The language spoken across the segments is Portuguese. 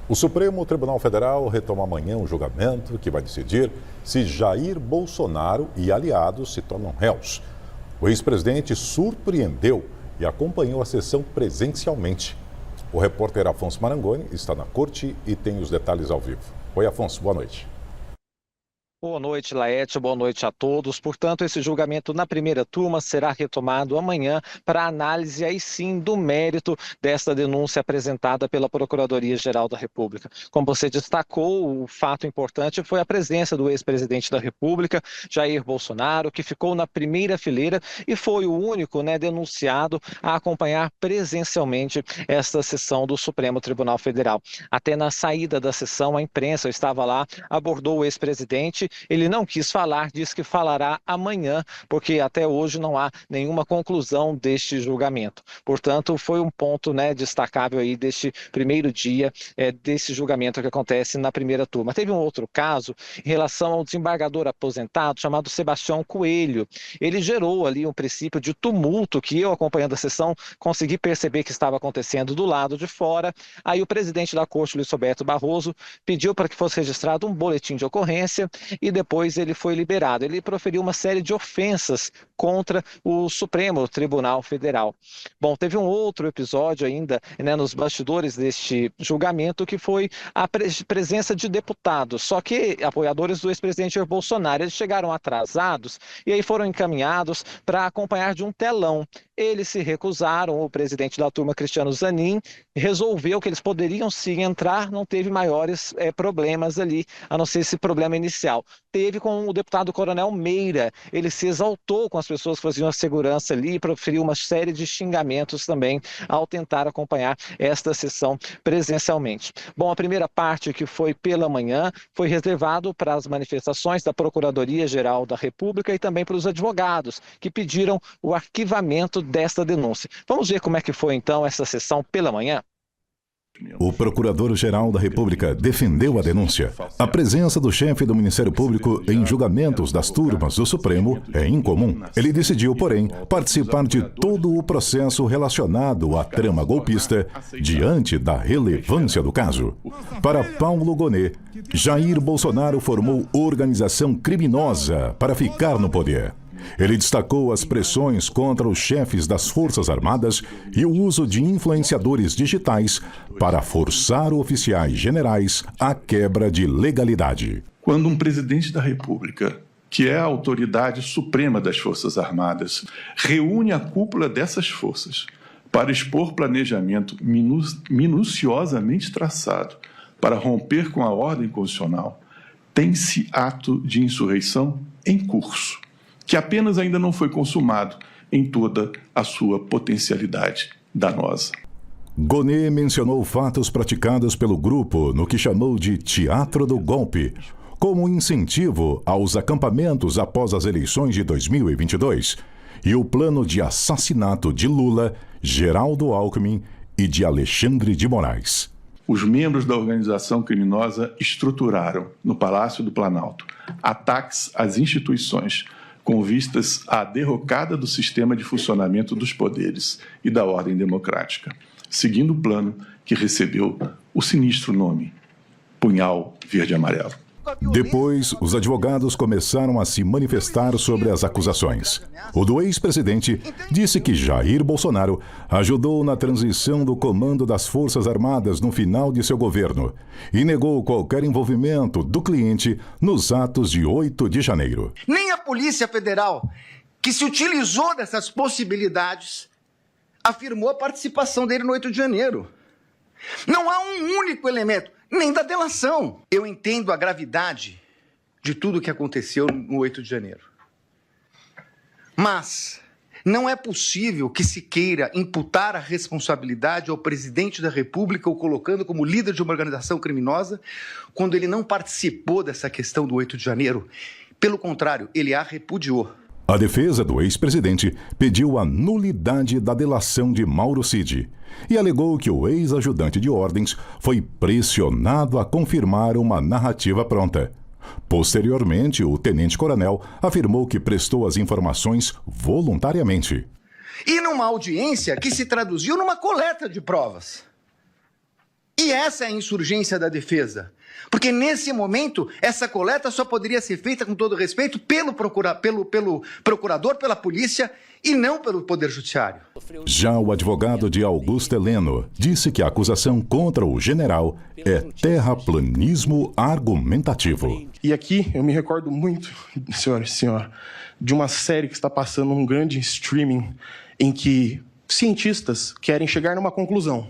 O Supremo Tribunal Federal retoma amanhã um julgamento que vai decidir se Jair Bolsonaro e aliados se tornam réus. O ex-presidente surpreendeu e acompanhou a sessão presencialmente. O repórter Afonso Marangoni está na corte e tem os detalhes ao vivo. Oi, Afonso, boa noite. Boa noite, Laete. Boa noite a todos. Portanto, esse julgamento na primeira turma será retomado amanhã para análise, aí sim, do mérito desta denúncia apresentada pela Procuradoria-Geral da República. Como você destacou, o fato importante foi a presença do ex-presidente da República, Jair Bolsonaro, que ficou na primeira fileira e foi o único, denunciado a acompanhar presencialmente esta sessão do Supremo Tribunal Federal. Até na saída da sessão, a imprensa estava lá, abordou o ex-presidente. Ele não quis falar, disse que falará amanhã, porque até hoje não há nenhuma conclusão deste julgamento. Portanto, foi um ponto destacável aí deste primeiro dia desse julgamento que acontece na primeira turma. Teve um outro caso em relação ao desembargador aposentado chamado Sebastião Coelho. Ele gerou ali um princípio de tumulto que eu, acompanhando a sessão, consegui perceber que estava acontecendo do lado de fora. Aí o presidente da Corte, Luiz Roberto Barroso, pediu para que fosse registrado um boletim de ocorrência e depois ele foi liberado. Ele proferiu uma série de ofensas contra o Supremo Tribunal Federal. Bom, teve um outro episódio ainda nos bastidores deste julgamento, que foi a presença de deputados, só que apoiadores do ex-presidente Jair Bolsonaro. Eles chegaram atrasados e aí foram encaminhados para acompanhar de um telão. Eles se recusaram, o presidente da turma, Cristiano Zanin, resolveu que eles poderiam sim entrar, não teve maiores problemas ali, a não ser esse problema inicial. Teve com o deputado Coronel Meira, ele se exaltou com as pessoas que faziam a segurança ali e proferiu uma série de xingamentos também ao tentar acompanhar esta sessão presencialmente. Bom, a primeira parte, que foi pela manhã, foi reservado para as manifestações da Procuradoria-Geral da República e também para os advogados que pediram o arquivamento desta denúncia. Vamos ver como é que foi então essa sessão pela manhã? O Procurador-Geral da República defendeu a denúncia. A presença do chefe do Ministério Público em julgamentos das turmas do Supremo é incomum. Ele decidiu, porém, participar de todo o processo relacionado à trama golpista diante da relevância do caso. Para Paulo Gonet, Jair Bolsonaro formou organização criminosa para ficar no poder. Ele destacou as pressões contra os chefes das Forças Armadas e o uso de influenciadores digitais para forçar oficiais generais à quebra de legalidade. Quando um presidente da República, que é a autoridade suprema das Forças Armadas, reúne a cúpula dessas forças para expor planejamento minuciosamente traçado para romper com a ordem constitucional, tem-se ato de insurreição em curso, que apenas ainda não foi consumado em toda a sua potencialidade danosa. Gonet mencionou fatos praticados pelo grupo no que chamou de teatro do golpe, como incentivo aos acampamentos após as eleições de 2022 e o plano de assassinato de Lula, Geraldo Alckmin e de Alexandre de Moraes. Os membros da organização criminosa estruturaram, no Palácio do Planalto, ataques às instituições com vistas à derrocada do sistema de funcionamento dos poderes e da ordem democrática, seguindo o plano que recebeu o sinistro nome Punhal Verde-Amarelo. Depois, os advogados começaram a se manifestar sobre as acusações. O do ex-presidente disse que Jair Bolsonaro ajudou na transição do comando das Forças Armadas no final de seu governo e negou qualquer envolvimento do cliente nos atos de 8 de janeiro. Nem a Polícia Federal, que se utilizou dessas possibilidades, afirmou a participação dele no 8 de janeiro. Não há um único elemento, nem da delação. Eu entendo a gravidade de tudo o que aconteceu no 8 de janeiro. Mas não é possível que se queira imputar a responsabilidade ao presidente da República, o colocando como líder de uma organização criminosa, quando ele não participou dessa questão do 8 de janeiro. Pelo contrário, ele a repudiou. A defesa do ex-presidente pediu a nulidade da delação de Mauro Cid e alegou que o ex-ajudante de ordens foi pressionado a confirmar uma narrativa pronta. Posteriormente, o tenente-coronel afirmou que prestou as informações E numa audiência que se traduziu numa coleta de provas. E essa é a insurgência da defesa. Porque nesse momento, essa coleta só poderia ser feita, com todo respeito, pelo procurador, pela polícia e não pelo Poder Judiciário. Já o advogado de Augusto Heleno disse que a acusação contra o general é terraplanismo argumentativo. E aqui eu me recordo muito, senhora e senhora, de uma série que está passando um grande streaming em que cientistas querem chegar numa conclusão.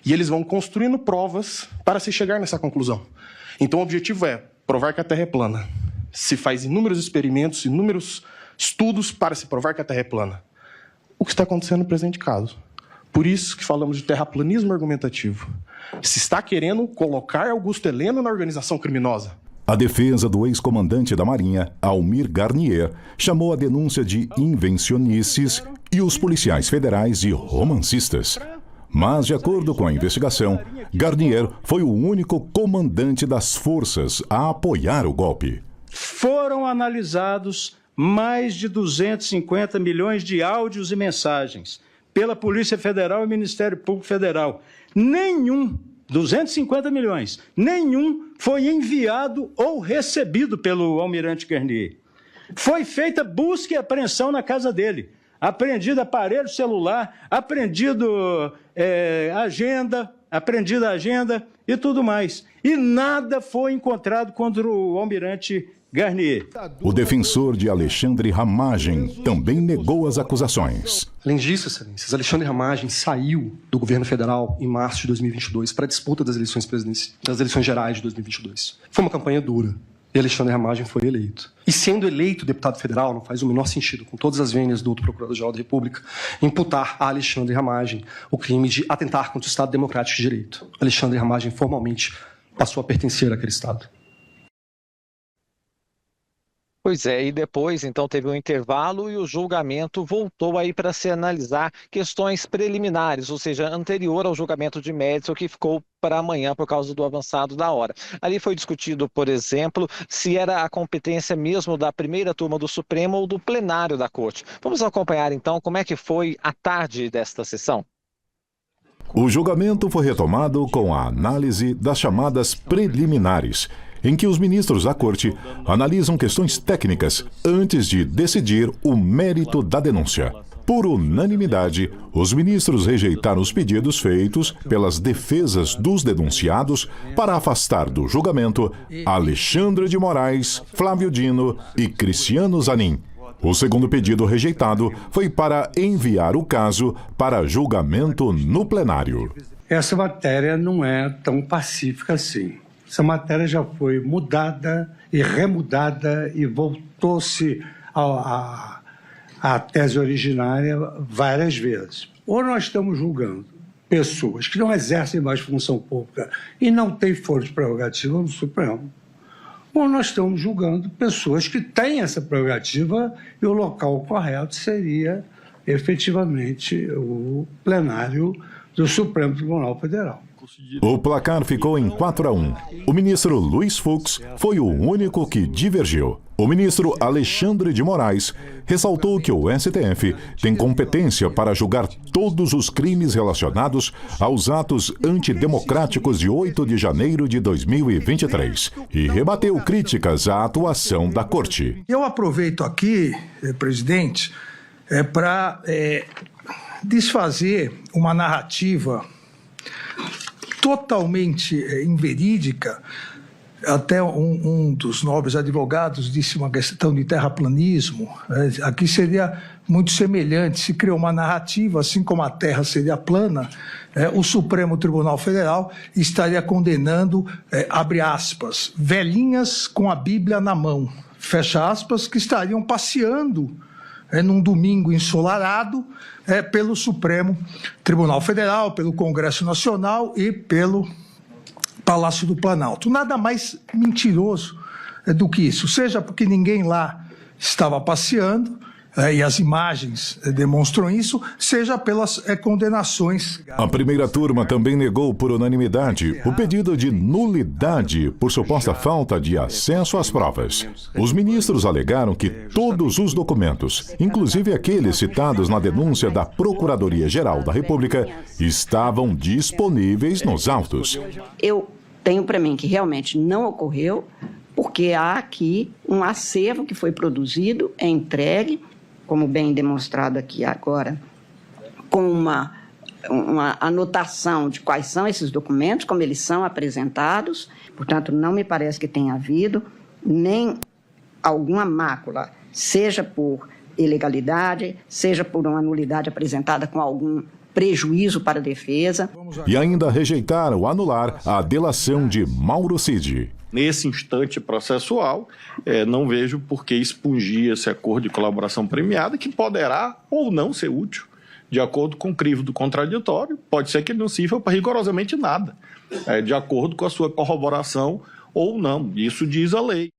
E eles vão construindo provas para se chegar nessa conclusão. Então o objetivo é provar que a Terra é plana. Se faz inúmeros experimentos, inúmeros estudos para se provar que a Terra é plana. O que está acontecendo no presente caso. Por isso que falamos de terraplanismo argumentativo. Se está querendo colocar Augusto Heleno na organização criminosa. A defesa do ex-comandante da Marinha, Almir Garnier, chamou a denúncia de invencionices e os policiais federais de romancistas. Mas, de acordo com a investigação, Garnier foi o único comandante das forças a apoiar o golpe. Foram analisados mais de 250 milhões de áudios e mensagens pela Polícia Federal e Ministério Público Federal. 250 milhões, nenhum foi enviado ou recebido pelo almirante Garnier. Foi feita busca e apreensão na casa dele. Apreendido aparelho celular, apreendido agenda e tudo mais. E nada foi encontrado contra o almirante Garnier. O defensor de Alexandre Ramagem também negou as acusações. Além disso, excelências, Alexandre Ramagem saiu do governo federal em março de 2022 para a disputa das eleições gerais de 2022. Foi uma campanha dura. E Alexandre Ramagem foi eleito. E sendo eleito deputado federal, não faz o menor sentido, com todas as vênias do outro Procurador-Geral da República, imputar a Alexandre Ramagem o crime de atentar contra o Estado Democrático de Direito. Alexandre Ramagem formalmente passou a pertencer àquele Estado. Pois é, e depois, então, teve um intervalo e o julgamento voltou aí para se analisar questões preliminares, ou seja, anterior ao julgamento de mérito que ficou para amanhã por causa do avançado da hora. Ali foi discutido, por exemplo, se era a competência mesmo da primeira turma do Supremo ou do plenário da Corte. Vamos acompanhar, então, como é que foi a tarde desta sessão. O julgamento foi retomado com a análise das chamadas preliminares, em que os ministros da Corte analisam questões técnicas antes de decidir o mérito da denúncia. Por unanimidade, os ministros rejeitaram os pedidos feitos pelas defesas dos denunciados para afastar do julgamento Alexandre de Moraes, Flávio Dino e Cristiano Zanin. O segundo pedido rejeitado foi para enviar o caso para julgamento no plenário. Essa matéria não é tão pacífica assim. Essa matéria já foi mudada e remudada e voltou-se à tese originária várias vezes. Ou nós estamos julgando pessoas que não exercem mais função pública e não têm foro de prerrogativa no Supremo, ou nós estamos julgando pessoas que têm essa prerrogativa e o local correto seria efetivamente o plenário do Supremo Tribunal Federal. O placar ficou em 4-1. O ministro Luiz Fux foi o único que divergiu. O ministro Alexandre de Moraes ressaltou que o STF tem competência para julgar todos os crimes relacionados aos atos antidemocráticos de 8 de janeiro de 2023 e rebateu críticas à atuação da Corte. Eu aproveito aqui, presidente, para desfazer uma narrativa totalmente inverídica. Até um dos nobres advogados disse uma questão de terraplanismo. Aqui seria muito semelhante, se criou uma narrativa, assim como a Terra seria plana, o Supremo Tribunal Federal estaria condenando, abre aspas, velhinhas com a Bíblia na mão, fecha aspas, que estariam passeando num domingo ensolarado pelo Supremo Tribunal Federal, pelo Congresso Nacional e pelo Palácio do Planalto. Nada mais mentiroso do que isso, seja porque ninguém lá estava passeando, e as imagens demonstram isso, seja pelas condenações. A primeira turma também negou por unanimidade o pedido de nulidade por suposta falta de acesso às provas. Os ministros alegaram que todos os documentos, inclusive aqueles citados na denúncia da Procuradoria-Geral da República, estavam disponíveis nos autos. Eu tenho para mim que realmente não ocorreu, porque há aqui um acervo que foi produzido, é entregue, como bem demonstrado aqui agora, com uma anotação de quais são esses documentos, como eles são apresentados. Portanto, não me parece que tenha havido nem alguma mácula, seja por ilegalidade, seja por uma nulidade apresentada com algum prejuízo para a defesa. E ainda rejeitaram anular a delação de Mauro Cid. Nesse instante processual, não vejo por que expungir esse acordo de colaboração premiada, que poderá ou não ser útil, de acordo com o crivo do contraditório. Pode ser que ele não sirva para rigorosamente nada, de acordo com a sua corroboração ou não. Isso diz a lei.